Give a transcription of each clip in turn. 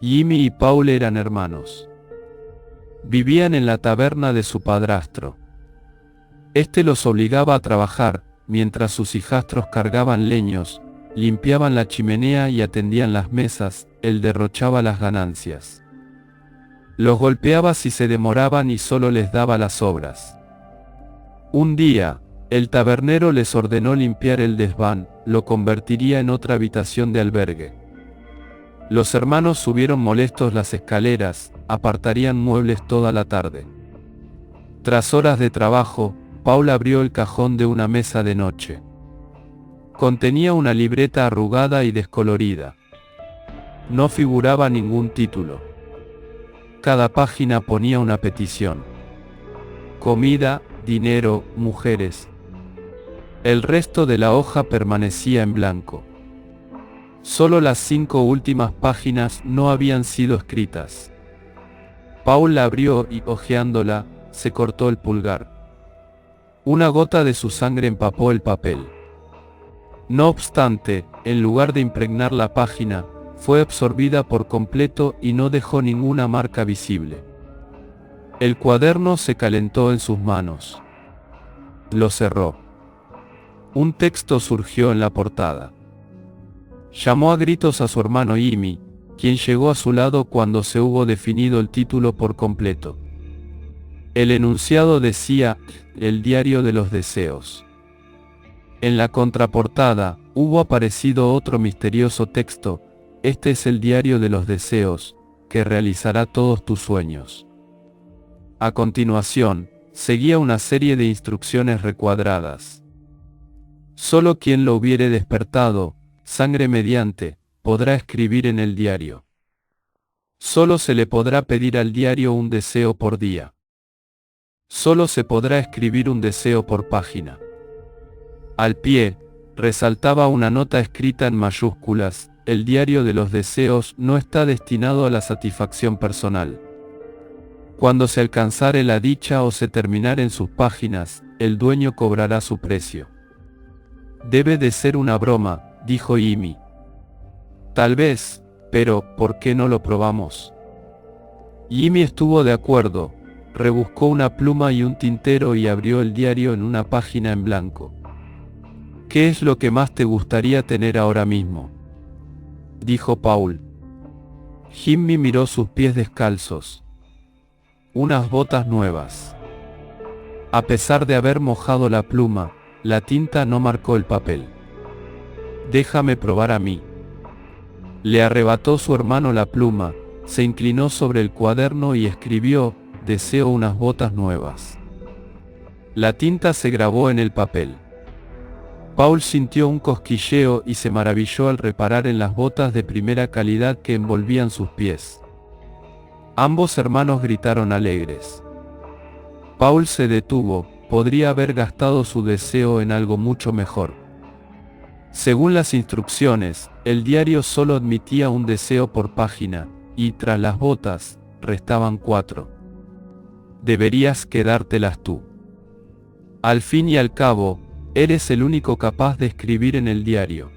Jimmy y Paul eran hermanos. Vivían en la taberna de su padrastro. Este los obligaba a trabajar, mientras sus hijastros cargaban leños, limpiaban la chimenea y atendían las mesas. Él derrochaba las ganancias. Los golpeaba si se demoraban y solo les daba las obras. Un día, el tabernero les ordenó limpiar el desván, lo convertiría en otra habitación de albergue. Los hermanos subieron molestos las escaleras, apartarían muebles toda la tarde. Tras horas de trabajo, Paul abrió el cajón de una mesa de noche. Contenía una libreta arrugada y descolorida. No figuraba ningún título. Cada página ponía una petición. Comida, dinero, mujeres. El resto de la hoja permanecía en blanco. Solo las 5 últimas páginas no habían sido escritas. Paul la abrió y, hojeándola, se cortó el pulgar. Una gota de su sangre empapó el papel. No obstante, en lugar de impregnar la página, fue absorbida por completo y no dejó ninguna marca visible. El cuaderno se calentó en sus manos. Lo cerró. Un texto surgió en la portada. Llamó a gritos a su hermano Jimmy, quien llegó a su lado cuando se hubo definido el título por completo. El enunciado decía, "El diario de los deseos". En la contraportada, hubo aparecido otro misterioso texto, "Este es el diario de los deseos, que realizará todos tus sueños". A continuación, seguía una serie de instrucciones recuadradas. Solo quien lo hubiere despertado, sangre mediante, podrá escribir en el diario. Solo se le podrá pedir al diario un deseo por día. Solo se podrá escribir un deseo por página. Al pie, resaltaba una nota escrita en mayúsculas: "El diario de los deseos no está destinado a la satisfacción personal. Cuando se alcanzare la dicha o se terminare en sus páginas, el dueño cobrará su precio". Debe de ser una broma, dijo Jimmy. Tal vez, pero ¿por qué no lo probamos? Jimmy estuvo de acuerdo, rebuscó una pluma y un tintero y abrió el diario en una página en blanco. ¿Qué es lo que más te gustaría tener ahora mismo?, dijo Paul. Jimmy miró sus pies descalzos. Unas botas nuevas. A pesar de haber mojado la pluma, la tinta no marcó el papel. Déjame probar a mí. Le arrebató su hermano la pluma, se inclinó sobre el cuaderno y escribió: "Deseo unas botas nuevas". La tinta se grabó en el papel. Paul sintió un cosquilleo y se maravilló al reparar en las botas de primera calidad que envolvían sus pies. Ambos hermanos gritaron alegres. Paul se detuvo, podría haber gastado su deseo en algo mucho mejor. Según las instrucciones, el diario solo admitía un deseo por página, y tras las botas, restaban 4. Deberías quedártelas tú. Al fin y al cabo, eres el único capaz de escribir en el diario.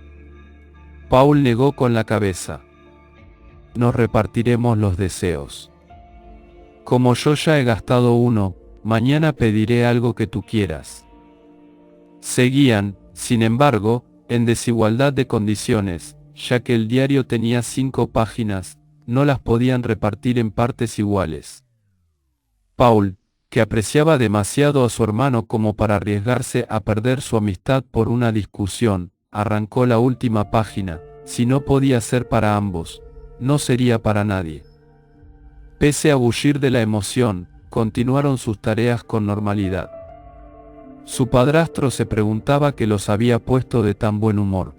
Paul negó con la cabeza. Nos repartiremos los deseos. Como yo ya he gastado uno, mañana pediré algo que tú quieras. Seguían, sin embargo, en desigualdad de condiciones, ya que el diario tenía 5 páginas, no las podían repartir en partes iguales. Paul, que apreciaba demasiado a su hermano como para arriesgarse a perder su amistad por una discusión, arrancó la última página. Si no podía ser para ambos, no sería para nadie. Pese a bullir de la emoción, continuaron sus tareas con normalidad. Su padrastro se preguntaba qué los había puesto de tan buen humor.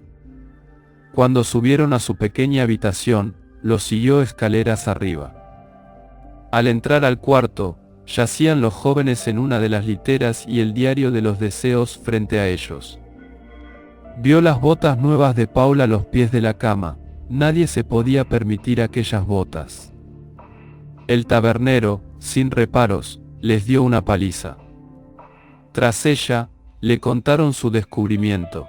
Cuando subieron a su pequeña habitación, los siguió escaleras arriba. Al entrar al cuarto, yacían los jóvenes en una de las literas y el diario de los deseos frente a ellos. Vio las botas nuevas de Paul a los pies de la cama. Nadie se podía permitir aquellas botas. El tabernero, sin reparos, les dio una paliza. Tras ella, le contaron su descubrimiento.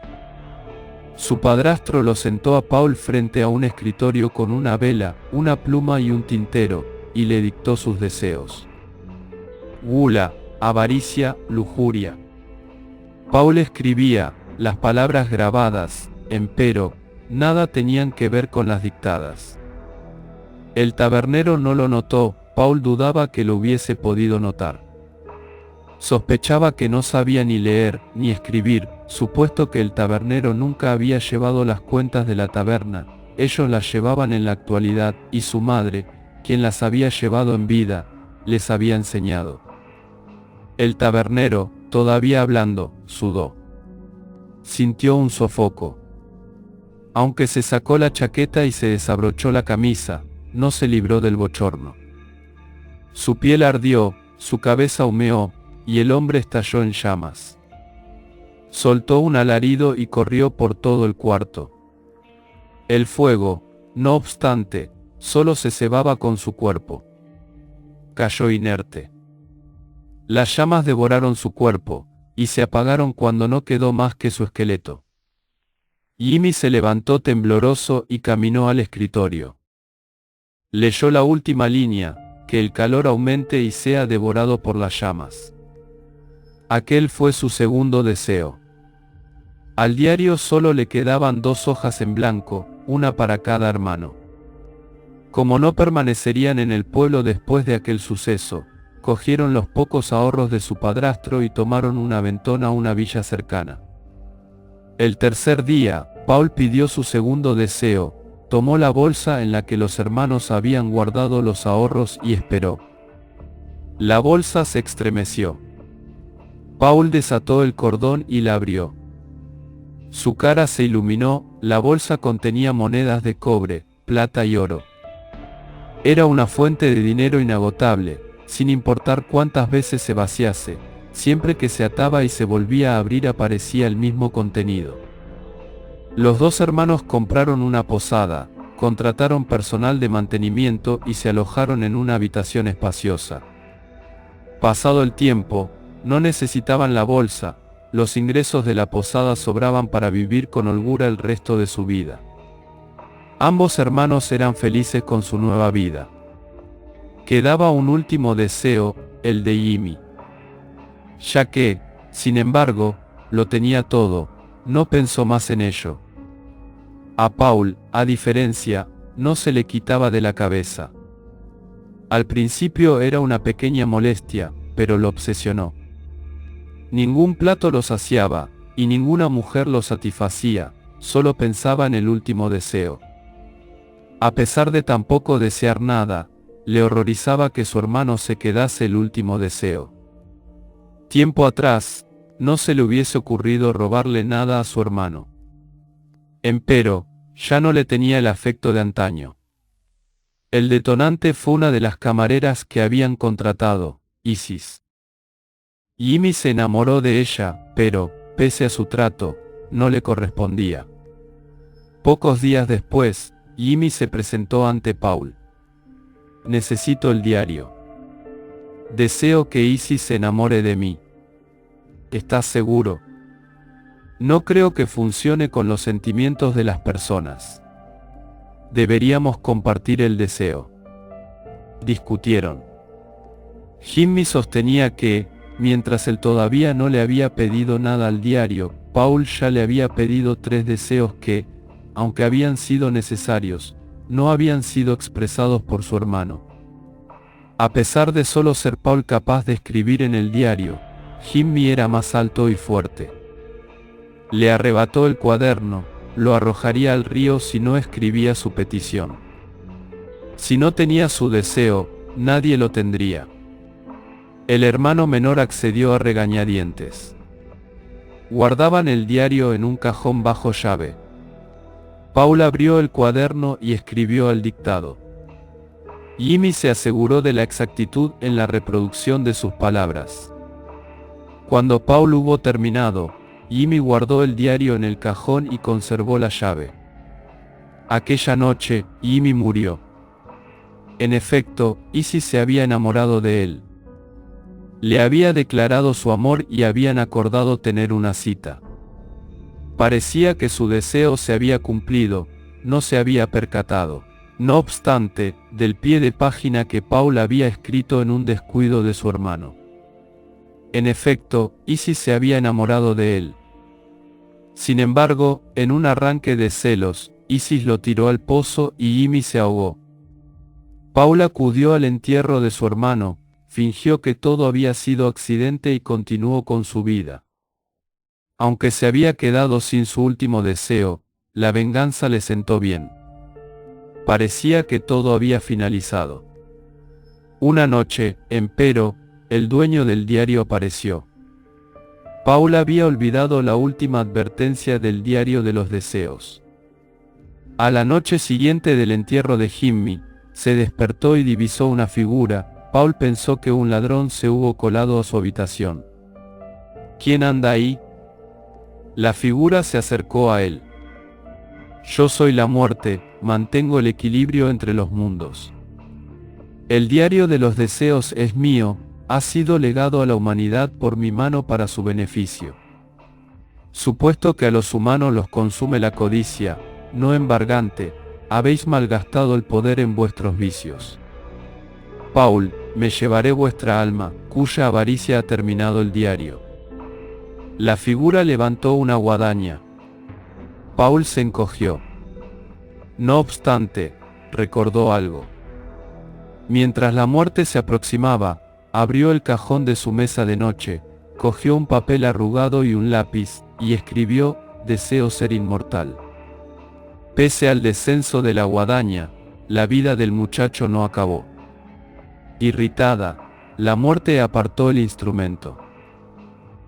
Su padrastro lo sentó a Paul frente a un escritorio con una vela, una pluma y un tintero, y le dictó sus deseos. Gula, avaricia, lujuria. Paul escribía, las palabras grabadas, empero, nada tenían que ver con las dictadas. El tabernero no lo notó, Paul dudaba que lo hubiese podido notar. Sospechaba que no sabía ni leer, ni escribir, supuesto que el tabernero nunca había llevado las cuentas de la taberna, ellos las llevaban en la actualidad, y su madre, quien las había llevado en vida, les había enseñado. El tabernero, todavía hablando, sudó. Sintió un sofoco. Aunque se sacó la chaqueta y se desabrochó la camisa, no se libró del bochorno. Su piel ardió, su cabeza humeó, y el hombre estalló en llamas. Soltó un alarido y corrió por todo el cuarto. El fuego, no obstante, solo se cebaba con su cuerpo. Cayó inerte. Las llamas devoraron su cuerpo, y se apagaron cuando no quedó más que su esqueleto. Jimmy se levantó tembloroso y caminó al escritorio. Leyó la última línea, que el calor aumente y sea devorado por las llamas. Aquel fue su segundo deseo. Al diario solo le quedaban 2 hojas en blanco, una para cada hermano. Como no permanecerían en el pueblo después de aquel suceso, cogieron los pocos ahorros de su padrastro y tomaron un aventón a una villa cercana. El tercer día, Paul pidió su segundo deseo, tomó la bolsa en la que los hermanos habían guardado los ahorros y esperó. La bolsa se estremeció. Paul desató el cordón y la abrió. Su cara se iluminó, la bolsa contenía monedas de cobre, plata y oro. Era una fuente de dinero inagotable, sin importar cuántas veces se vaciase, siempre que se ataba y se volvía a abrir aparecía el mismo contenido. Los 2 hermanos compraron una posada, contrataron personal de mantenimiento y se alojaron en una habitación espaciosa. Pasado el tiempo, no necesitaban la bolsa, los ingresos de la posada sobraban para vivir con holgura el resto de su vida. Ambos hermanos eran felices con su nueva vida. Quedaba un último deseo, el de Jimmy. Ya que, sin embargo, lo tenía todo, no pensó más en ello. A Paul, a diferencia, no se le quitaba de la cabeza. Al principio era una pequeña molestia, pero lo obsesionó. Ningún plato lo saciaba, y ninguna mujer lo satisfacía, solo pensaba en el último deseo. A pesar de tampoco desear nada, le horrorizaba que su hermano se quedase el último deseo. Tiempo atrás, no se le hubiese ocurrido robarle nada a su hermano. Empero, ya no le tenía el afecto de antaño. El detonante fue una de las camareras que habían contratado, Isis. Jimmy se enamoró de ella, pero, pese a su trato, no le correspondía. Pocos días después, Jimmy se presentó ante Paul. Necesito el diario. Deseo que Isis se enamore de mí. ¿Estás seguro? No creo que funcione con los sentimientos de las personas. Deberíamos compartir el deseo. Discutieron. Jimmy sostenía que, mientras él todavía no le había pedido nada al diario, Paul ya le había pedido 3 deseos que, aunque habían sido necesarios, no habían sido expresados por su hermano. A pesar de solo ser Paul capaz de escribir en el diario, Jimmy era más alto y fuerte. Le arrebató el cuaderno, lo arrojaría al río si no escribía su petición. Si no tenía su deseo, nadie lo tendría. El hermano menor accedió a regañadientes. Guardaban el diario en un cajón bajo llave. Paul abrió el cuaderno y escribió el dictado. Jimmy se aseguró de la exactitud en la reproducción de sus palabras. Cuando Paul hubo terminado, Jimmy guardó el diario en el cajón y conservó la llave. Aquella noche, Jimmy murió. En efecto, Isis se había enamorado de él. Le había declarado su amor y habían acordado tener una cita. Parecía que su deseo se había cumplido, no se había percatado, no obstante, del pie de página que Paul había escrito en un descuido de su hermano. En efecto, Isis se había enamorado de él. Sin embargo, en un arranque de celos, Isis lo tiró al pozo y Imi se ahogó. Paul acudió al entierro de su hermano, fingió que todo había sido accidente y continuó con su vida. Aunque se había quedado sin su último deseo, la venganza le sentó bien. Parecía que todo había finalizado. Una noche, empero, el dueño del diario apareció. Paul había olvidado la última advertencia del diario de los deseos. A la noche siguiente del entierro de Jimmy, se despertó y divisó una figura. Paul pensó que un ladrón se hubo colado a su habitación. ¿Quién anda ahí? La figura se acercó a él. Yo soy la muerte, mantengo el equilibrio entre los mundos. El diario de los deseos es mío, ha sido legado a la humanidad por mi mano para su beneficio. Supuesto que a los humanos los consume la codicia, no embargante, habéis malgastado el poder en vuestros vicios. Paul, me llevaré vuestra alma, cuya avaricia ha terminado el diario. La figura levantó una guadaña. Paul se encogió. No obstante, recordó algo. Mientras la muerte se aproximaba, abrió el cajón de su mesa de noche, cogió un papel arrugado y un lápiz, y escribió, deseo ser inmortal. Pese al descenso de la guadaña, la vida del muchacho no acabó. Irritada, la muerte apartó el instrumento.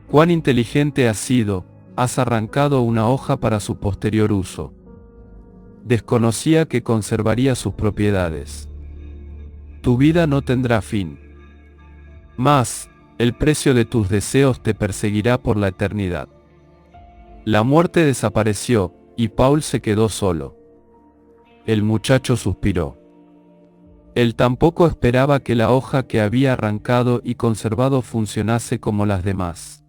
Cuán inteligente has sido, has arrancado una hoja para su posterior uso. Desconocía que conservaría sus propiedades. Tu vida no tendrá fin. Mas, el precio de tus deseos te perseguirá por la eternidad. La muerte desapareció, y Paul se quedó solo. El muchacho suspiró. Él tampoco esperaba que la hoja que había arrancado y conservado funcionase como las demás.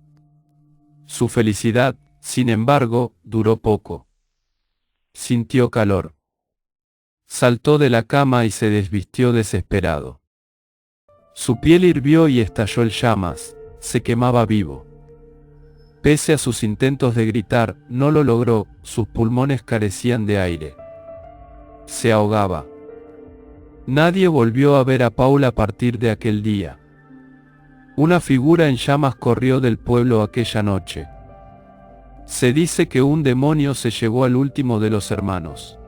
Su felicidad, sin embargo, duró poco. Sintió calor. Saltó de la cama y se desvistió desesperado. Su piel hirvió y estalló en llamas, se quemaba vivo. Pese a sus intentos de gritar, no lo logró, sus pulmones carecían de aire. Se ahogaba. Nadie volvió a ver a Paul a partir de aquel día. Una figura en llamas corrió del pueblo aquella noche. Se dice que un demonio se llevó al último de los hermanos.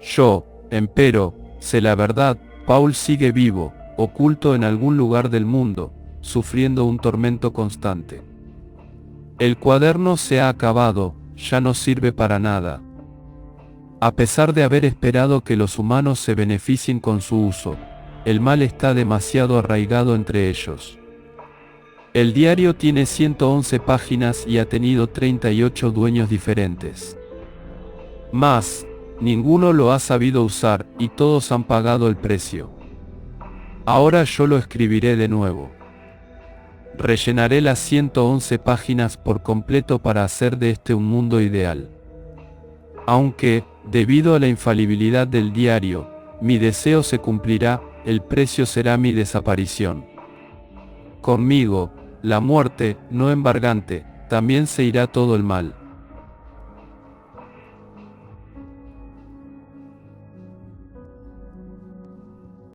Yo, empero, sé la verdad, Paul sigue vivo, oculto en algún lugar del mundo, sufriendo un tormento constante. El cuaderno se ha acabado, ya no sirve para nada. A pesar de haber esperado que los humanos se beneficien con su uso, el mal está demasiado arraigado entre ellos. El diario tiene 111 páginas y ha tenido 38 dueños diferentes. Mas, ninguno lo ha sabido usar, y todos han pagado el precio. Ahora yo lo escribiré de nuevo. Rellenaré las 111 páginas por completo para hacer de este un mundo ideal. Aunque, debido a la infalibilidad del diario, mi deseo se cumplirá, el precio será mi desaparición. Conmigo, la muerte, no embargante, también se irá todo el mal.